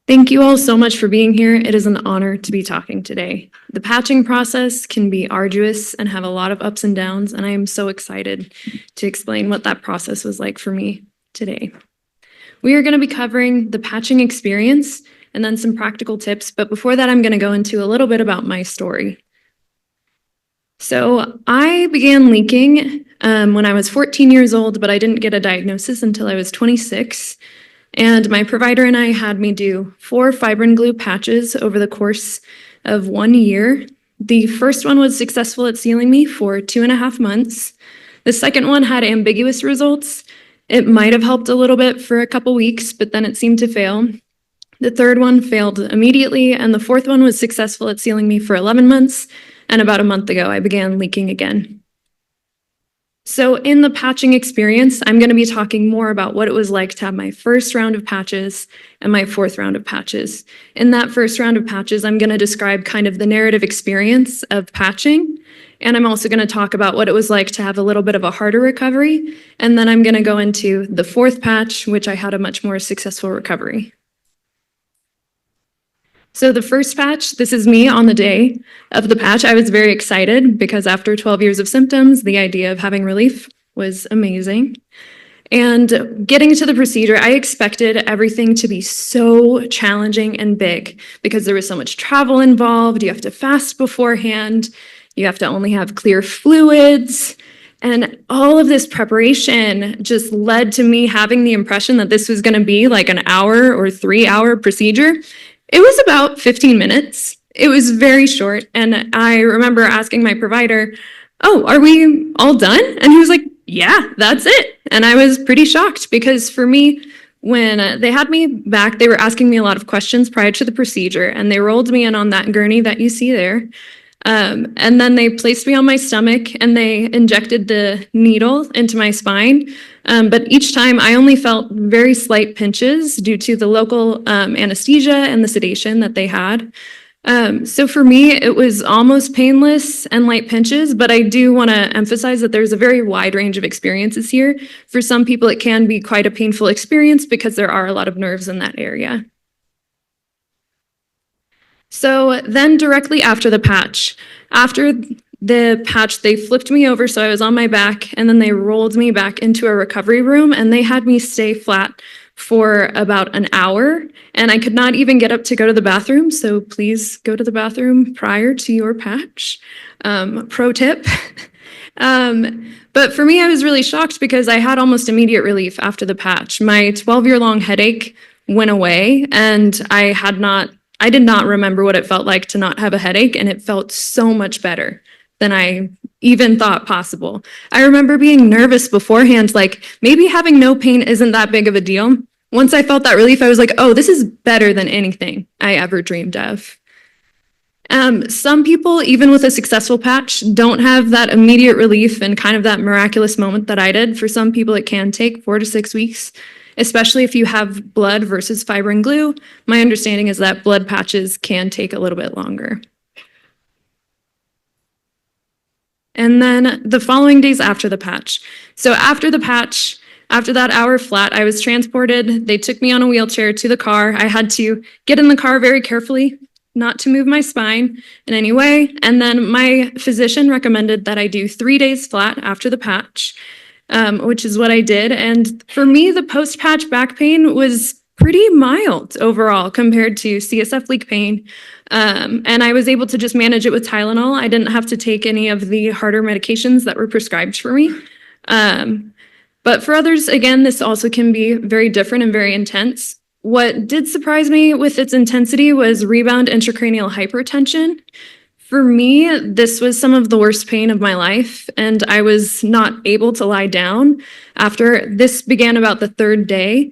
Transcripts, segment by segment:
Thank you all so much for being here. It is an honor to be talking today. The patching process can be arduous and have a lot of ups and downs, and I am so excited to explain what that process was like for me today. We are going to be covering the patching experience and then some practical tips, but before that, I'm going to go into a little bit about my story. So I began leaking when I was 14 years old, but I didn't get a diagnosis until I was 26. And my provider and I had me do 4 fibrin glue patches over the course of 1 year. The first one was successful at sealing me for 2.5 months. The second one had ambiguous results. It might have helped a little bit for a couple weeks, but then it seemed to fail. The third one failed immediately, and the fourth one was successful at sealing me for 11 months, and about a month ago, I began leaking again. So in the patching experience, I'm going to be talking more about what it was like to have my first round of patches and my fourth round of patches. In that first round of patches, I'm going to describe kind of the narrative experience of patching, and I'm also going to talk about what it was like to have a little bit of a harder recovery, and then I'm going to go into the fourth patch, which I had a much more successful recovery. So the first patch, this is me on the day of the patch. I was very excited because after 12 years of symptoms, the idea of having relief was amazing. And getting to the procedure, I expected everything to be so challenging and big because there was so much travel involved. You have to fast beforehand. You have to only have clear fluids. And all of this preparation just led to me having the impression that this was going to be like an hour or 3-hour procedure. It was about 15 minutes. It was very short. And I remember asking my provider, "Oh, are we all done?" And he was like, "Yeah, that's it." And I was pretty shocked because for me, when they had me back, they were asking me a lot of questions prior to the procedure, and they rolled me in on that gurney that you see there. And then they placed me on my stomach and they injected the needle into my spine. But each time I only felt very slight pinches due to the local anesthesia and the sedation that they had. So for me, it was almost painless and light pinches, but I do want to emphasize that there's a very wide range of experiences here. For some people, it can be quite a painful experience because there are a lot of nerves in that area. So then directly after the patch, they flipped me over so I was on my back, and then they rolled me back into a recovery room, and they had me stay flat for about an hour, and I could not even get up to go to the bathroom, so please go to the bathroom prior to your patch. Pro tip. But for me, I was really shocked because I had almost immediate relief after the patch. My 12-year-long headache went away, and I did not remember what it felt like to not have a headache, and it felt so much better than I even thought possible. I remember being nervous beforehand, like maybe having no pain isn't that big of a deal. Once I felt that relief, I was like, oh, this is better than anything I ever dreamed of. Some people, even with a successful patch, don't have that immediate relief and kind of that miraculous moment that I did. For some people, it can take 4 to 6 weeks. Especially if you have blood versus fibrin glue. My understanding is that blood patches can take a little bit longer. And then the following days after the patch. So after the patch, after that hour flat, I was transported. They took me on a wheelchair to the car. I had to get in the car very carefully, not to move my spine in any way. And then my physician recommended that I do 3 days flat after the patch. Which is what I did. And for me, the post-patch back pain was pretty mild overall compared to CSF leak pain. And I was able to just manage it with Tylenol. I didn't have to take any of the harder medications that were prescribed for me. But for others, again, this also can be very different and very intense. What did surprise me with its intensity was rebound intracranial hypertension. For me, this was some of the worst pain of my life, and I was not able to lie down after. This began about the 3rd day.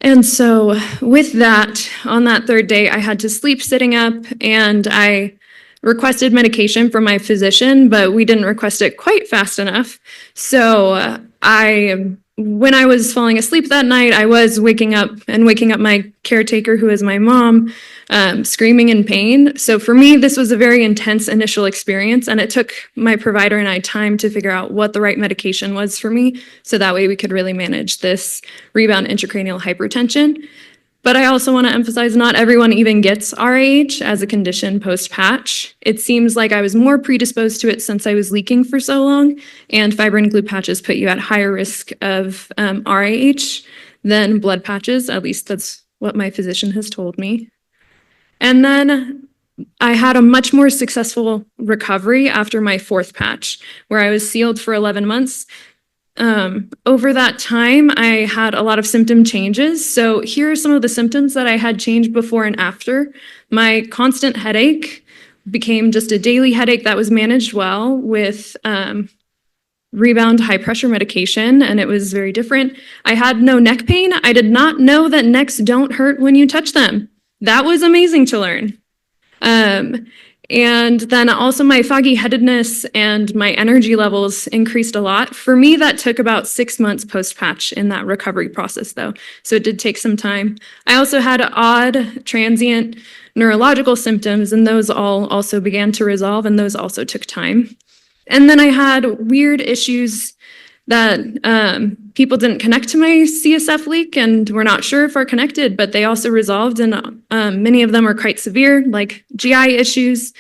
And so with that, on that 3rd day, I had to sleep sitting up, and I requested medication from my physician, but we didn't request it quite fast enough. So when I was falling asleep that night, I was waking up my caretaker, who is my mom, screaming in pain. So for me, this was a very intense initial experience, and it took my provider and I time to figure out what the right medication was for me, so that way we could really manage this rebound intracranial hypertension. But I also want to emphasize not everyone even gets RAH as a condition post-patch. It seems like I was more predisposed to it since I was leaking for so long, and fibrin glue patches put you at higher risk of RAH than blood patches. At least that's what my physician has told me. And then I had a much more successful recovery after my 4th patch, where I was sealed for 11 months. Over that time, I had a lot of symptom changes. So here are some of the symptoms that I had changed before and after. My constant headache became just a daily headache that was managed well with Rebound high pressure medication, and it was very different. I had no neck pain. I did not know that necks don't hurt when you touch them. That was amazing to learn. And then also my foggy headedness and my energy levels increased a lot. For me, that took about 6 months post-patch in that recovery process though. So it did take some time. I also had odd transient neurological symptoms, and those all also began to resolve, and those also took time. And then I had weird issues that people didn't connect to my CSF leak and were not sure if are connected, but they also resolved, and many of them are quite severe, like GI issues,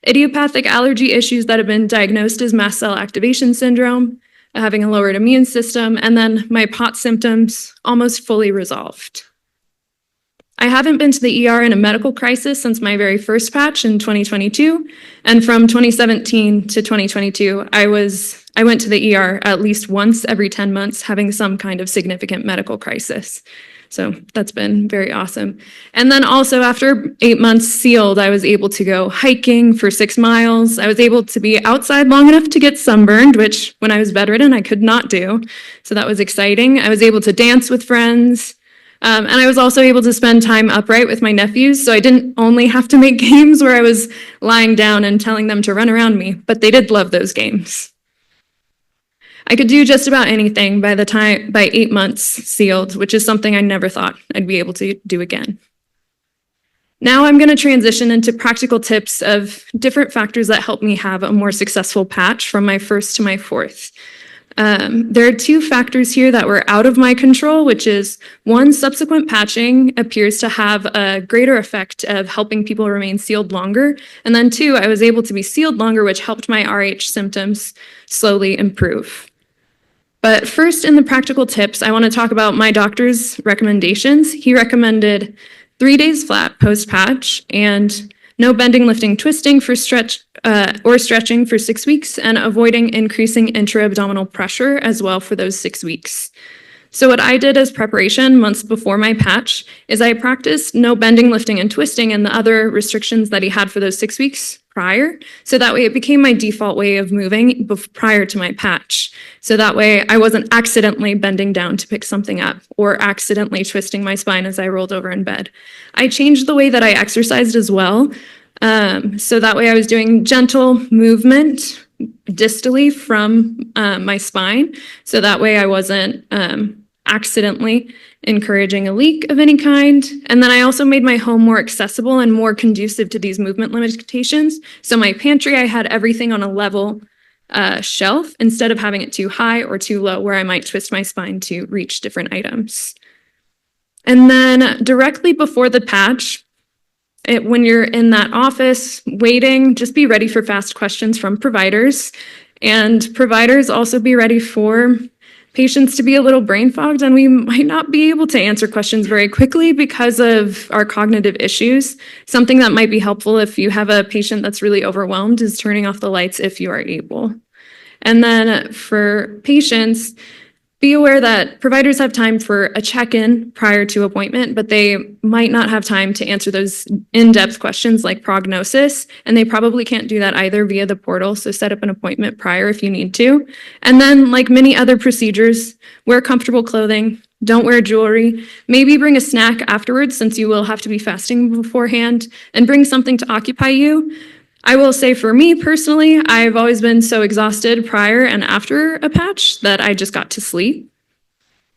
idiopathic allergy issues that have been diagnosed as mast cell activation syndrome, having a lowered immune system, and then my POTS symptoms almost fully resolved. I haven't been to the ER in a medical crisis since my very first patch in 2022, and from 2017 to 2022, I went to the ER at least once every 10 months, having some kind of significant medical crisis. So that's been very awesome. And then also after 8 months sealed, I was able to go hiking for 6 miles. I was able to be outside long enough to get sunburned, which when I was bedridden, I could not do. So that was exciting. I was able to dance with friends. And I was also able to spend time upright with my nephews, so I didn't only have to make games where I was lying down and telling them to run around me, but they did love those games. I could do just about anything by 8 months sealed, which is something I never thought I'd be able to do again. Now I'm going to transition into practical tips of different factors that helped me have a more successful patch from my 1st to my 4th. There are 2 factors here that were out of my control, which is 1, subsequent patching appears to have a greater effect of helping people remain sealed longer. And then 2, I was able to be sealed longer, which helped my RH symptoms slowly improve. But first, in the practical tips, I want to talk about my doctor's recommendations. He recommended 3 days flat post-patch and no bending, lifting, twisting for stretching for 6 weeks, and avoiding increasing intra-abdominal pressure as well for those 6 weeks. So what I did as preparation months before my patch is I practiced no bending, lifting, and twisting and the other restrictions that he had for those 6 weeks prior. So that way it became my default way of moving prior to my patch. So that way I wasn't accidentally bending down to pick something up or accidentally twisting my spine as I rolled over in bed. I changed the way that I exercised as well. So that way I was doing gentle movement distally from my spine. So that way I wasn't accidentally encouraging a leak of any kind. And then I also made my home more accessible and more conducive to these movement limitations. So my pantry, I had everything on a level shelf instead of having it too high or too low where I might twist my spine to reach different items. And then directly before the patch, when you're in that office waiting, just be ready for fast questions from providers. And providers also be ready for patients to be a little brain fogged, and we might not be able to answer questions very quickly because of our cognitive issues. Something that might be helpful if you have a patient that's really overwhelmed is turning off the lights if you are able. And then for patients, be aware that providers have time for a check-in prior to appointment, but they might not have time to answer those in-depth questions like prognosis, and they probably can't do that either via the portal, so set up an appointment prior if you need to. And then, like many other procedures, wear comfortable clothing, don't wear jewelry, maybe bring a snack afterwards since you will have to be fasting beforehand, and bring something to occupy you. I will say for me personally, I've always been so exhausted prior and after a patch that I just got to sleep.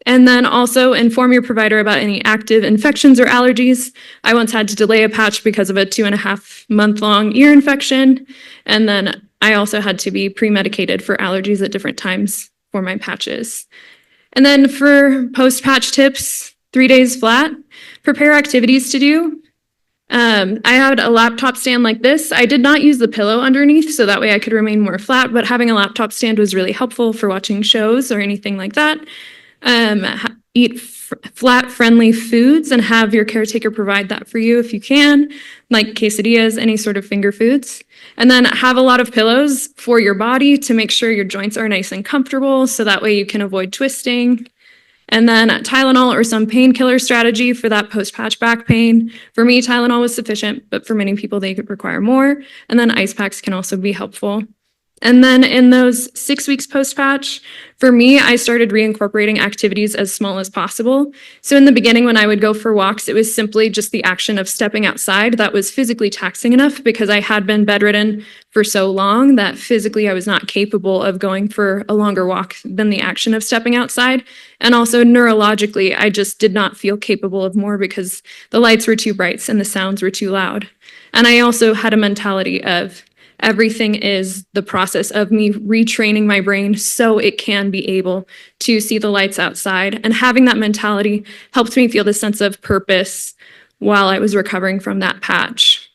And then also inform your provider about any active infections or allergies. I once had to delay a patch because of a 2.5-month-long ear infection. And then I also had to be pre-medicated for allergies at different times for my patches. And then for post-patch tips, 3 days flat. prepare activities to do. I had a laptop stand like this. I did not use the pillow underneath, so that way I could remain more flat, but having a laptop stand was really helpful for watching shows or anything like that. Eat flat, friendly foods and have your caretaker provide that for you if you can, like quesadillas, any sort of finger foods. And then have a lot of pillows for your body to make sure your joints are nice and comfortable, so that way you can avoid twisting. And then Tylenol or some painkiller strategy for that post-patch back pain. For me, Tylenol was sufficient, but for many people, they could require more. And then ice packs can also be helpful. And then in those 6 weeks post-patch, for me, I started reincorporating activities as small as possible. So in the beginning, when I would go for walks, it was simply just the action of stepping outside that was physically taxing enough, because I had been bedridden for so long that physically I was not capable of going for a longer walk than the action of stepping outside. And also neurologically, I just did not feel capable of more because the lights were too bright and the sounds were too loud. And I also had a mentality of everything is the process of me retraining my brain so it can be able to see the lights outside. And having that mentality helped me feel the sense of purpose while I was recovering from that patch.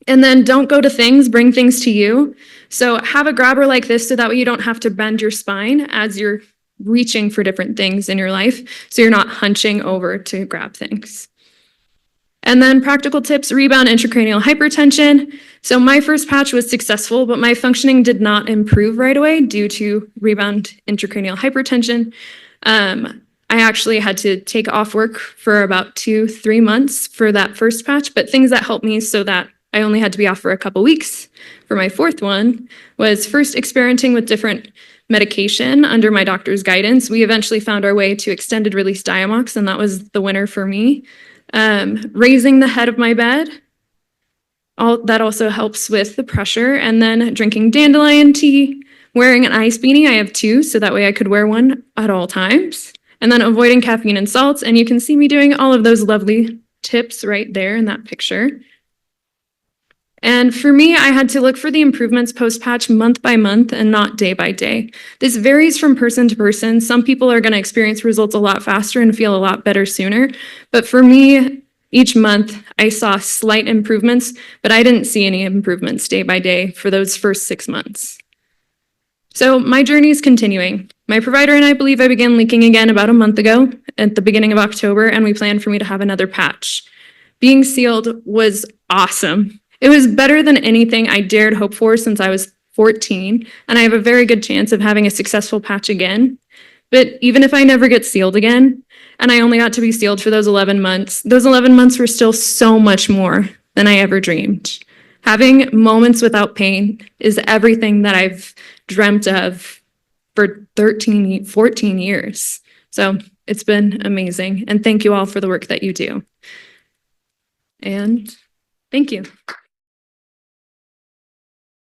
And then don't go to things, bring things to you. So have a grabber like this so that way you don't have to bend your spine as you're reaching for different things in your life, so you're not hunching over to grab things. And then practical tips, Rebound intracranial hypertension. So my first patch was successful, but my functioning did not improve right away due to Rebound intracranial hypertension. I actually had to take off work for about 2-3 months for that first patch, but things that helped me so that I only had to be off for a couple weeks for my fourth one was first experimenting with different medication under my doctor's guidance. We eventually found our way to extended release Diamox, and that was the winner for me. Raising the head of my bed, that also helps with the pressure. And then drinking dandelion tea, wearing an ice beanie. I have 2, so that way I could wear one at all times. And then avoiding caffeine and salts. And you can see me doing all of those lovely tips right there in that picture. And for me, I had to look for the improvements post-patch month by month and not day by day. This varies from person to person. Some people are going to experience results a lot faster and feel a lot better sooner. But for me, each month I saw slight improvements, but I didn't see any improvements day by day for those first 6 months. So my journey is continuing. My provider and I believe I began leaking again about a month ago at the beginning of October, and we plan for me to have another patch. Being sealed was awesome. It was better than anything I dared hope for since I was 14, and I have a very good chance of having a successful patch again. But even if I never get sealed again, and I only got to be sealed for those 11 months were still so much more than I ever dreamed. Having moments without pain is everything that I've dreamt of for 14 years. So it's been amazing, and thank you all for the work that you do. And thank you.